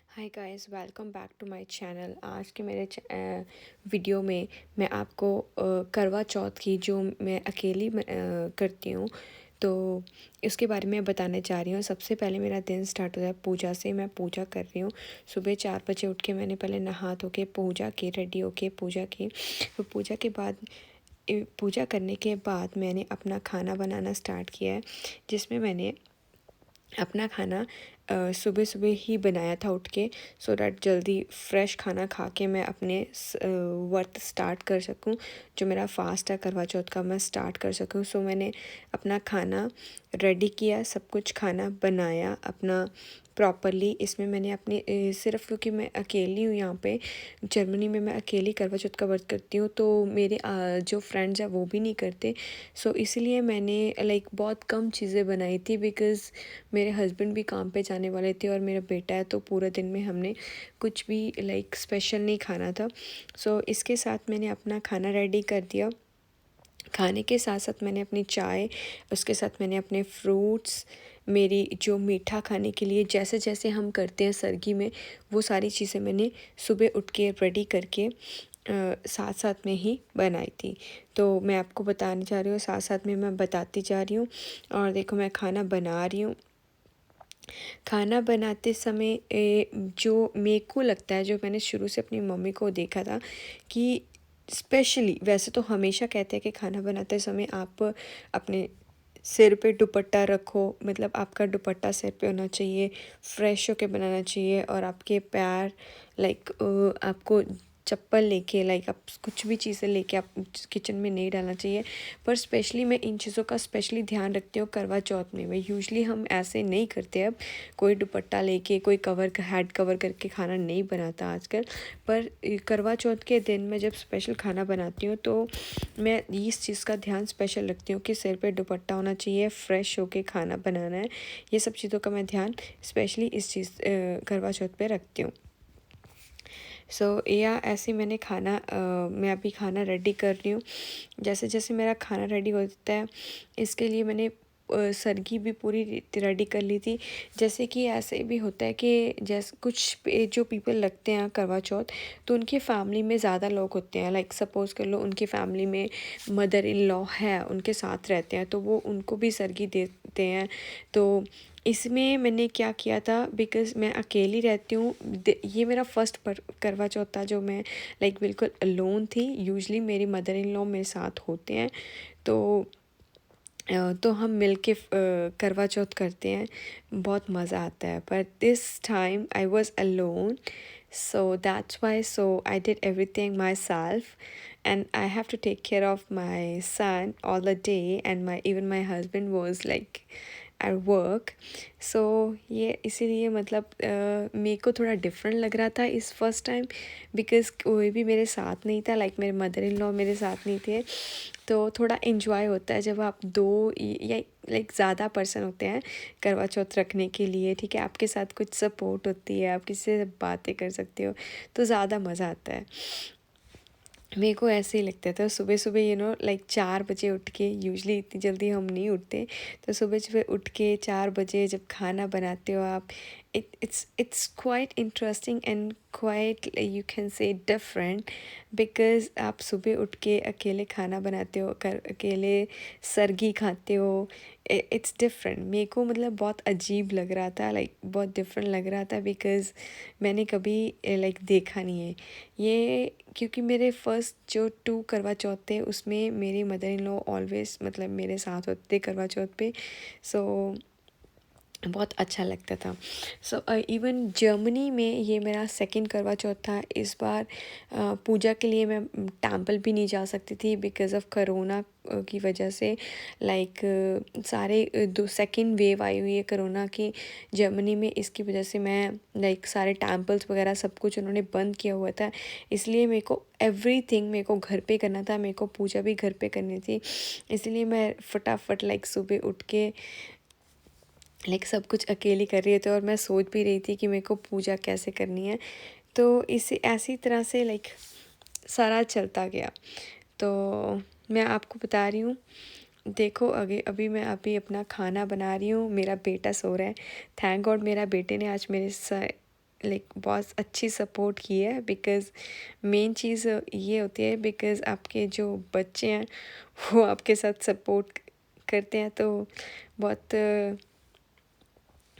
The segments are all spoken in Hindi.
Hi guys, welcome back to my channel. आज के मेरे वीडियो में मैं आपको करवा चौथ की जो मैं अकेली करती हूँ तो इसके बारे में बताने जा रही हूँ। सबसे पहले मेरा दिन स्टार्ट होता है पूजा से। मैं पूजा कर रही हूँ। सुबह 4 बजे उठ के मैंने पहले नहा धो के पूजा की, रेडी होके पूजा की। तो पूजा करने के बाद मैंने अपना खाना बनाना स्टार्ट किया है, जिसमें मैंने अपना खाना सुबह सुबह ही बनाया था उठ के, सो डैट जल्दी फ्रेश खाना खा के मैं अपने वर्त स्टार्ट कर सकूं। जो मेरा फास्ट है करवा चौथ का, मैं स्टार्ट कर सकूं। सो मैंने अपना खाना रेडी किया, सब कुछ खाना बनाया अपना प्रॉपरली। इसमें मैंने अपनी सिर्फ क्योंकि मैं अकेली हूँ यहाँ पे जर्मनी में, मैं अकेली करवा चौथ का व्रत करती हूँ, तो मेरे जो फ्रेंड्स हैं वो भी नहीं करते। सो इसीलिए मैंने बहुत कम चीज़ें बनाई थी, बिकॉज़ मेरे हस्बैंड भी काम पे जाने वाले थे और मेरा बेटा है, तो पूरे दिन में हमने कुछ भी स्पेशल नहीं खाना था। सो इसके साथ मैंने अपना खाना रेडी कर दिया। खाने के साथ साथ मैंने अपनी चाय, उसके साथ मैंने अपने फ्रूट्स, मेरी जो मीठा खाने के लिए जैसे जैसे हम करते हैं सरगी में, वो सारी चीज़ें मैंने सुबह उठ के रेडी करके साथ साथ में ही बनाई थी। तो मैं आपको बताने जा रही हूँ, साथ साथ में मैं बताती जा रही हूँ। और देखो मैं खाना बना रही हूँ। खाना बनाते समय जो मेरे को लगता है, जो मैंने शुरू से अपनी मम्मी को देखा था कि स्पेशली, वैसे तो हमेशा कहते हैं कि खाना बनाते समय आप अपने सिर पे दुपट्टा रखो, मतलब आपका दुपट्टा सिर पे होना चाहिए, फ्रेश होके बनाना चाहिए, और आपके पैर आपको चप्पल लेके आप कुछ भी चीज़ें लेके आप किचन में नहीं डालना चाहिए। पर स्पेशली मैं इन चीज़ों का स्पेशली ध्यान रखती हूँ करवा चौथ में। यूजुअली हम ऐसे नहीं करते, अब कोई दुपट्टा लेके, कोई हेड कवर करके खाना नहीं बनाता आजकल। पर करवा चौथ के दिन मैं जब स्पेशल खाना बनाती हूँ तो मैं इस चीज़ का ध्यान स्पेशल रखती हूँ कि सिर पे दुपट्टा होना चाहिए, फ्रेश होके खाना बनाना है। ये सब चीज़ों का मैं ध्यान स्पेशली इस चीज़ करवा चौथ पे रखती हूँ। सो या ऐसे मैंने मैं अभी खाना रेडी कर रही हूँ। जैसे जैसे मेरा खाना रेडी होता है, इसके लिए मैंने सरगी भी पूरी रेडी कर ली थी। जैसे कि ऐसे भी होता है कि जैसे जो पीपल लगते हैं करवा चौथ, तो उनकी फैमिली में ज़्यादा लोग होते हैं। सपोज़ कर लो उनकी फैमिली में मदर इन लॉ है, उनके साथ रहते हैं, तो वो उनको भी सरगी देते हैं। तो इसमें मैंने क्या किया था, बिकॉज़ मैं अकेली रहती हूँ, ये मेरा फर्स्ट करवा चौथ था जो मैं बिल्कुल अलोन थी। यूजुअली मेरी मदर इन लॉ मेरे साथ होते हैं, तो हम मिल के करवा चौथ करते हैं, बहुत मज़ा आता है। पर this time I was alone, so that's why I did everything my self, and I have to take care of my son all the day, and my even my husband was at work. So ये इसीलिए मेरे को थोड़ा डिफरेंट लग रहा था इस फर्स्ट टाइम, बिकॉज़ कोई भी मेरे साथ नहीं था, मेरे मदर इन लॉ मेरे साथ नहीं थे। तो थोड़ा इन्जॉय होता है जब आप दो या ज़्यादा पर्सन होते हैं करवा चौथ रखने के लिए, ठीक है, आपके साथ कुछ सपोर्ट होती है, आप किसी से बातें कर सकते हो, तो ज़्यादा मज़ा आता है। मेरे को ऐसे ही लगता था सुबह सुबह 4 बजे उठ के, यूजुअली इतनी जल्दी हम नहीं उठते, तो सुबह सुबह उठ के 4 बजे जब खाना बनाते हो आप, it's quite interesting and quite, you can say, different, because आप सुबह उठ के अकेले खाना बनाते हो, अकेले सरगी खाते हो। It's different. मेरे को बहुत अजीब लग रहा था, बहुत डिफरेंट लग रहा था, बिकॉज़ मैंने कभी देखा नहीं है ये। क्योंकि मेरे फर्स्ट जो 2 करवा चौथ थे उसमें मेरी मदर इन लॉ ऑलवेज मेरे साथ होते थे करवा चौथ पे, सो बहुत अच्छा लगता था। सो इवन जर्मनी में ये मेरा सेकंड करवा चौथ था। इस बार पूजा के लिए मैं टेंपल भी नहीं जा सकती थी बिकॉज़ ऑफ करोना की वजह से। सारे दो सेकंड वेव आई हुई है करोना की जर्मनी में, इसकी वजह से मैं सारे टेंपल्स वगैरह सब कुछ उन्होंने बंद किया हुआ था। इसलिए मेरे को एवरीथिंग मेरे को घर पे करना था, मेरे को पूजा भी घर पे करनी थी। इसलिए मैं फटाफट सुबह उठ के सब कुछ अकेली कर रही थी, और मैं सोच भी रही थी कि मेरे को पूजा कैसे करनी है। तो इसी ऐसी तरह से सारा चलता गया। तो मैं आपको बता रही हूँ, देखो अभी मैं अपना खाना बना रही हूँ, मेरा बेटा सो रहा है। थैंक गॉड मेरा बेटे ने आज लाइक बहुत अच्छी सपोर्ट की है, बिकॉज़ मेन चीज़ ये होती है, बिकॉज़ आपके जो बच्चे हैं वो आपके साथ सपोर्ट करते हैं तो बहुत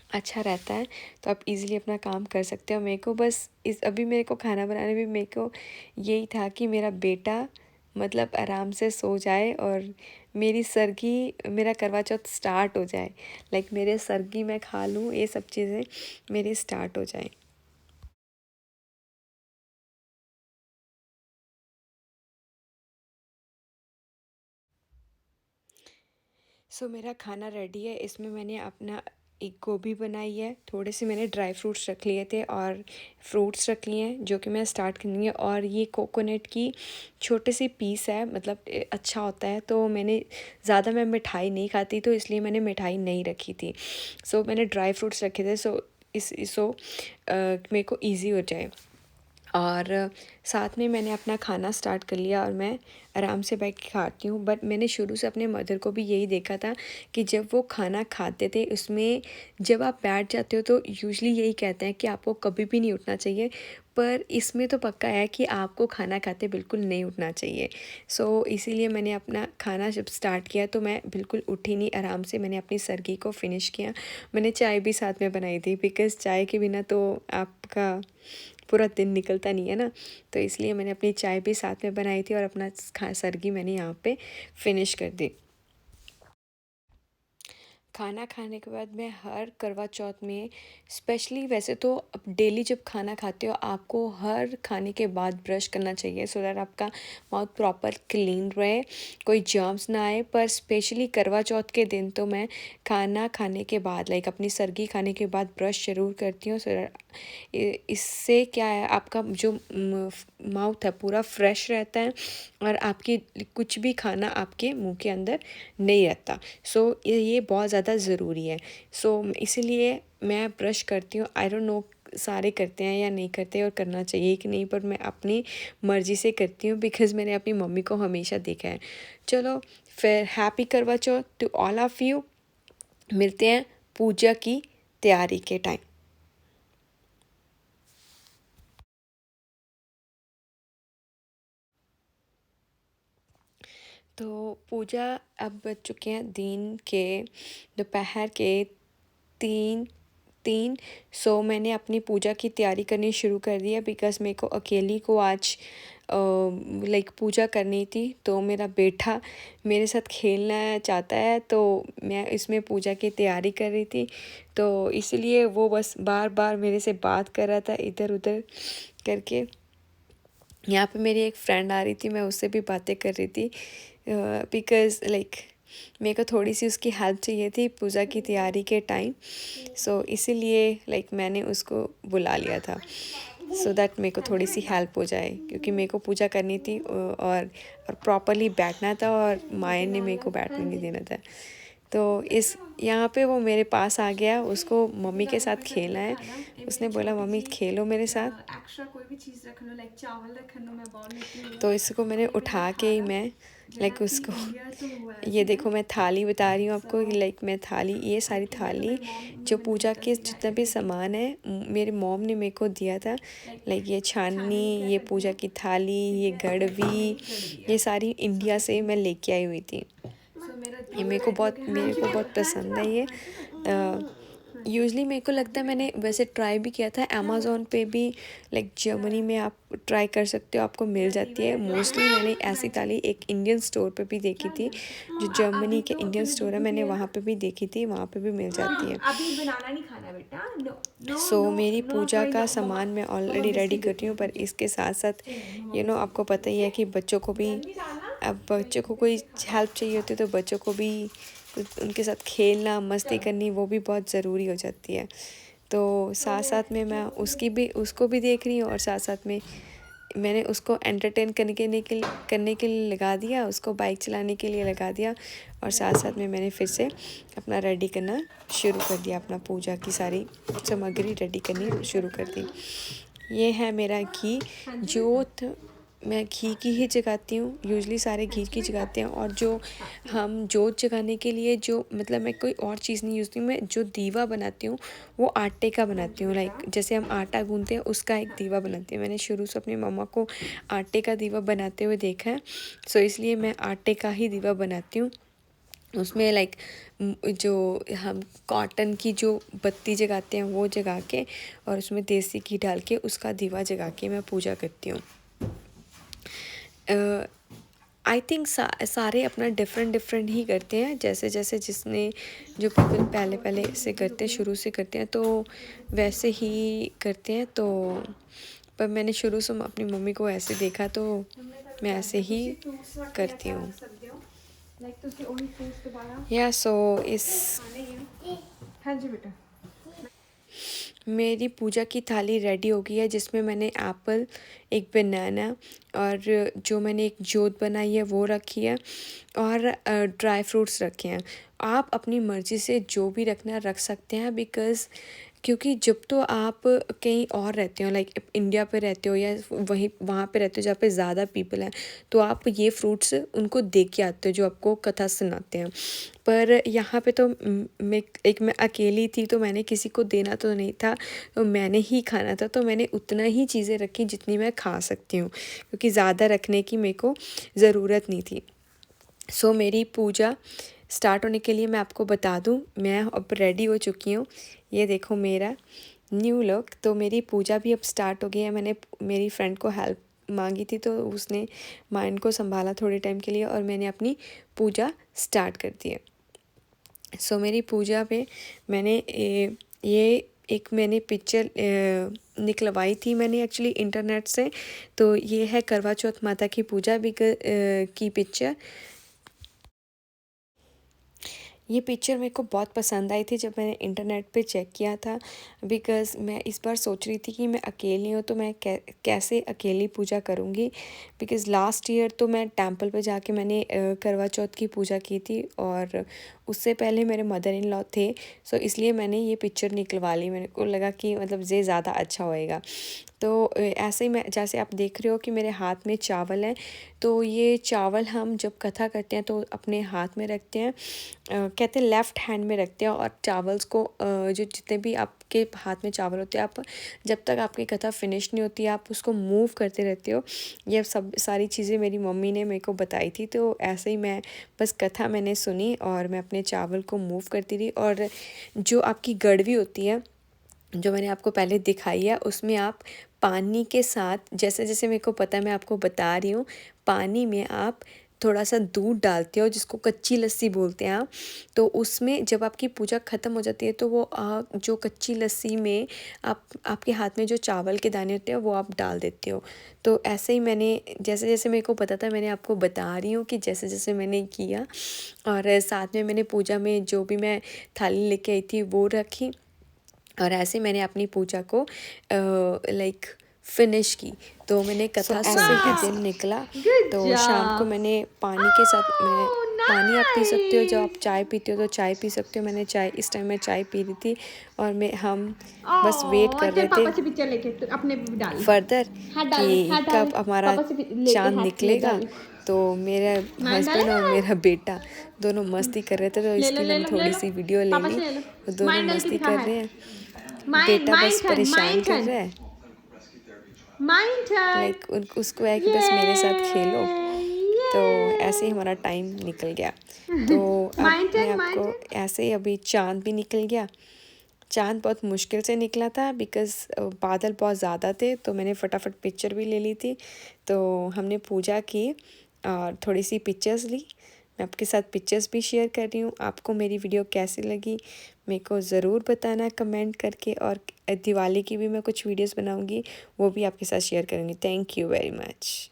अच्छा रहता है। तो आप इजीली अपना काम कर सकते हो। मेरे को बस इस अभी मेरे को खाना बनाने में मेरे को यही था कि मेरा बेटा मतलब आराम से सो जाए और मेरी सरगी मेरा करवा चौथ स्टार्ट हो जाए, लाइक मेरे सरगी मैं खा लूँ, ये सब चीज़ें मेरी स्टार्ट हो जाए। मेरा खाना रेडी है। इसमें मैंने अपना एक गोभी बनाई है, थोड़े से मैंने ड्राई फ्रूट्स रख लिए थे और फ्रूट्स रख लिए हैं जो कि मैं स्टार्ट करनी है। और ये कोकोनट की छोटे सी पीस है, मतलब अच्छा होता है। तो मैंने ज़्यादा मैं मिठाई नहीं खाती तो इसलिए मैंने मिठाई नहीं रखी थी। मैंने ड्राई फ्रूट्स रखे थे मेरे को ईज़ी हो जाए। और साथ में मैंने अपना खाना स्टार्ट कर लिया और मैं आराम से बैठ के खाती हूँ। बट मैंने शुरू से अपने मदर को भी यही देखा था कि जब वो खाना खाते थे उसमें जब आप बैठ जाते हो तो यूजुअली यही कहते हैं कि आपको कभी भी नहीं उठना चाहिए, पर इसमें तो पक्का है कि आपको खाना खाते बिल्कुल नहीं उठना चाहिए। इसीलिए मैंने अपना खाना जब स्टार्ट किया तो मैं बिल्कुल उठी नहीं, आराम से मैंने अपनी सरगी को फिनिश किया। मैंने चाय भी साथ में बनाई थी, बिकॉज़ चाय के बिना तो आपका पूरा दिन निकलता नहीं है ना। तो इसलिए मैंने अपनी चाय भी साथ में बनाई थी और अपना सरगी मैंने यहाँ पे फिनिश कर दी। खाना खाने के बाद मैं हर करवा चौथ में स्पेशली, वैसे तो अब डेली जब खाना खाते हो आपको हर खाने के बाद ब्रश करना चाहिए, सो दैट आपका माउथ प्रॉपर क्लीन रहे, कोई जर्म्स ना आए। पर स्पेशली करवा चौथ के दिन तो मैं खाना खाने के बाद, लाइक अपनी सरगी खाने के बाद ब्रश ज़रूर करती हूँ, सो दैट इससे क्या है आपका जो माउथ है पूरा फ्रेश रहता है और आपकी कुछ भी खाना आपके मुंह के अंदर नहीं रहता। ये बहुत ज़्यादा ज़रूरी है। इसीलिए मैं ब्रश करती हूँ। आई डोंट नो सारे करते हैं या नहीं करते और करना चाहिए कि नहीं, पर मैं अपनी मर्ज़ी से करती हूँ, बिकॉज़ मैंने अपनी मम्मी को हमेशा देखा है। चलो फिर हैप्पी करवा चौथ टू ऑल ऑफ़ यू। मिलते हैं पूजा की तैयारी के टाइम। तो पूजा अब बज चुके हैं दिन के दोपहर के 3। मैंने अपनी पूजा की तैयारी करनी शुरू कर दी है, बिकॉज़ मेरे को अकेली को आज लाइक पूजा करनी थी। तो मेरा बेटा मेरे साथ खेलना चाहता है, तो मैं इसमें पूजा की तैयारी कर रही थी। तो इसलिए वो बस बार बार मेरे से बात कर रहा था इधर उधर करके। यहाँ पे मेरी एक फ्रेंड आ रही थी, मैं उससे भी बातें कर रही थी, बिकॉज़ लाइक मेरे को थोड़ी सी उसकी हेल्प चाहिए थी पूजा की तैयारी के टाइम। इसीलिए लाइक मैंने उसको बुला लिया था, सो दैट मेरे को थोड़ी सी हेल्प हो जाए, क्योंकि मेरे को पूजा करनी थी और प्रॉपरली बैठना था और माए ने मेरे को बैठने नहीं देना था। तो इस यहाँ पे वो मेरे पास आ गया, उसको मम्मी के साथ खेलना है। उसने बोला मम्मी खेलो मेरे साथ। एक्स्ट्रा कोई भी चीज़ रख लो, लाइक चावल रख लो, मैं बोल लेती हूँ। तो इसको मैंने उठा के ही मैं लाइक उसको ये देखो मैं थाली बता रही हूँ आपको कि लाइक मैं थाली, ये सारी थाली जो पूजा के जितना भी सामान है मेरे मॉम ने मेरे को दिया था, लाइक ये छाननी, ये पूजा की थाली, ये गड़वी, ये सारी इंडिया से मैं लेके आई हुई थी। ये मेरे को बहुत पसंद है ये। यूजली मेरे को लगता है मैंने वैसे ट्राई भी किया था अमेज़ोन पे भी, लाइक जर्मनी में आप ट्राई कर सकते हो, आपको मिल जाती है। मोस्टली मैंने ऐसी थाली एक इंडियन स्टोर पे भी देखी थी, जो जर्मनी के इंडियन स्टोर है, मैंने वहाँ पे भी देखी थी, वहाँ पे भी मिल जाती है। अभी बनाना नहीं खाना बेटा, नो नो मेरी नो, पूजा कोई का नो सामान मैं मम्मा ऑलरेडी रेडी बिस्किट कर रही हूँ, पर इसके साथ साथ आपको पता ही है कि बच्चों को भी, अब बच्चों को कोई हेल्प चाहिए होती है तो बच्चों को भी उनके साथ खेलना मस्ती करनी वो भी बहुत ज़रूरी हो जाती है। तो साथ साथ में मैं उसको भी देख रही हूँ और साथ साथ में मैंने उसको एंटरटेन करने के लिए लगा दिया, उसको बाइक चलाने के लिए लगा दिया, और साथ साथ में मैंने फिर से अपना रेडी करना शुरू कर दिया, अपना पूजा की सारी सामग्री रेडी करनी शुरू कर दी। ये है मेरा घी, जोत मैं घी की ही जगाती हूँ, यूजुअली सारे घी की जगाते हैं। और जो हम जोत जगाने के लिए जो मतलब मैं कोई और चीज़ नहीं यूज़, मैं जो दीवा बनाती हूँ वो आटे का बनाती हूँ। लाइक जैसे हम आटा गूंथते हैं उसका एक दीवा बनाती हूँ। मैंने शुरू से अपनी मम्मा को आटे का दीवा बनाते हुए देखा है, सो इसलिए मैं आटे का ही दीवा बनाती हूँ। उसमें लाइक जो हम कॉटन की जो बत्ती जगाते हैं वो जगा के और उसमें देसी घी डाल के उसका दीवा जगा के मैं पूजा करती हूँ। आई थिंक सारे अपना डिफरेंट ही करते हैं, जैसे जैसे जिसने जो पीपल पहले पहले से करते हैं, शुरू से करते हैं तो वैसे ही करते हैं। तो पर मैंने शुरू से अपनी मम्मी को ऐसे देखा तो मैं ऐसे ही करती हूँ। या सो इस हाँ जी बेटा। मेरी पूजा की थाली रेडी हो गई है, जिसमें मैंने एप्पल, एक बनाना और जो मैंने एक जोत बनाई है वो रखी है और ड्राई फ्रूट्स रखे हैं। आप अपनी मर्ज़ी से जो भी रखना रख सकते हैं, बिकॉज़ क्योंकि जब तो आप कहीं और रहते हो, लाइक इंडिया पे रहते हो या वहीं वहाँ पे रहते हो जहाँ पे ज़्यादा पीपल हैं, तो आप ये फ्रूट्स उनको दे के आते हो जो आपको कथा सुनाते हैं। पर यहाँ पे तो मैं अकेली थी, तो मैंने किसी को देना तो नहीं था, तो मैंने ही खाना था, तो मैंने उतना ही चीज़ें रखी जितनी मैं खा सकती हूँ, क्योंकि ज़्यादा रखने की मेरे को ज़रूरत नहीं थी। सो मेरी पूजा स्टार्ट होने के लिए मैं आपको बता दूँ, मैं अब रेडी हो चुकी हूँ। ये देखो मेरा न्यू लुक। तो मेरी पूजा भी अब स्टार्ट हो गई है। मैंने मेरी फ्रेंड को हेल्प मांगी थी, तो उसने माइंड को संभाला थोड़े टाइम के लिए और मैंने अपनी पूजा स्टार्ट कर दी है। सो मेरी पूजा पे मैंने ये एक मैंने पिक्चर निकलवाई थी मैंने एक्चुअली इंटरनेट से। तो ये है करवा चौथ माता की पूजा भी की पिक्चर। ये पिक्चर मेरे को बहुत पसंद आई थी जब मैंने इंटरनेट पे चेक किया था, बिकॉज़ मैं इस बार सोच रही थी कि मैं अकेली हूँ तो मैं कैसे अकेली पूजा करूँगी। बिकॉज़ लास्ट ईयर तो मैं टेंपल पे जाके मैंने करवा चौथ की पूजा की थी और उससे पहले मेरे मदर इन लॉ थे, सो इसलिए मैंने ये पिक्चर निकलवा ली। मेरे को लगा कि मतलब ये ज़्यादा अच्छा होएगा। तो ऐसे ही मैं जैसे आप देख रहे हो कि मेरे हाथ में चावल है, तो ये चावल हम जब कथा करते हैं तो अपने हाथ में रखते हैं, कहते हैं लेफ़्ट हैंड में रखते हैं। और चावल्स को जो जितने भी आपके हाथ में चावल होते हैं, आप जब तक आपकी कथा फिनिश नहीं होती आप उसको मूव करते रहते हो। ये सब सारी चीज़ें मेरी मम्मी ने मेरे को बताई थी, तो ऐसे ही मैं बस कथा मैंने सुनी और मैं अपने चावल को मूव करती रही। और जो आपकी गड़वी होती है जो मैंने आपको पहले दिखाई है, उसमें आप पानी के साथ जैसे जैसे मेरे को पता है मैं आपको बता रही हूँ, पानी में आप थोड़ा सा दूध डालते हो जिसको कच्ची लस्सी बोलते हैं आप। तो उसमें जब आपकी पूजा ख़त्म हो जाती है तो वो जो कच्ची लस्सी में आप आपके हाथ में जो चावल के दाने होते हैं वो आप डाल देते हो। तो ऐसे ही मैंने जैसे जैसे मेरे को पता था मैंने आपको बता रही हूँ कि जैसे जैसे मैंने किया। और साथ में मैंने पूजा में जो भी मैं थाली लेके आई थी वो रखी और ऐसे मैंने अपनी पूजा को लाइक फिनिश की। तो मैंने कथा ऐसे ही दिन निकला। Good तो शाम को job. मैंने पानी के साथ पानी आप पी सकते हो, जब आप Nice. चाय पीते हो तो चाय पी सकते हो। मैंने चाय इस टाइम मैं चाय पी रही थी और हम बस वेट कर चल रहे थे पापा से पिक्चर लेके तो अपने भी डाल। फर्दर हाथ डाल, कि हाथ डाल। कब हमारा पापा से लेके चाँद हाथ ले निकलेगा। डाल। तो मेरा मान हस्बैंड और डालेगा? मेरा बेटा दोनों मस्ती कर रहे थे, तो ले लो इसकी ले मैंने लो ले थोड़ी लो। सी वीडियो ले पापा ली। से ले लो। वो दोनों माइन डाल के मस्ती दिखा कर रहे हाथ। हैं। माइन बेटा माइन बस टर्न परेशान माइन कर टर्न रहा है, माइन टर्न। लाइक उसको है कि ये बस मेरे साथ खेलो। तो ऐसे ही ये हमारा टाइम निकल गया। तो अब माइन मैं टर्न माइन आपको टर्न। ऐसे ही अभी चाँद भी निकल गया। चाँद बहुत मुश्किल से निकला था बिकॉज़ बादल बहुत ज़्यादा थे, तो मैंने फटाफट पिक्चर भी ले ली थी। तो हमने पूजा की और थोड़ी सी पिक्चर्स ली। मैं आपके साथ पिक्चर्स भी शेयर कर रही हूँ। आपको मेरी वीडियो कैसी लगी मेरे को ज़रूर बताना कमेंट करके। और दिवाली की भी मैं कुछ वीडियोस बनाऊँगी, वो भी आपके साथ शेयर करूँगी। Thank you very much.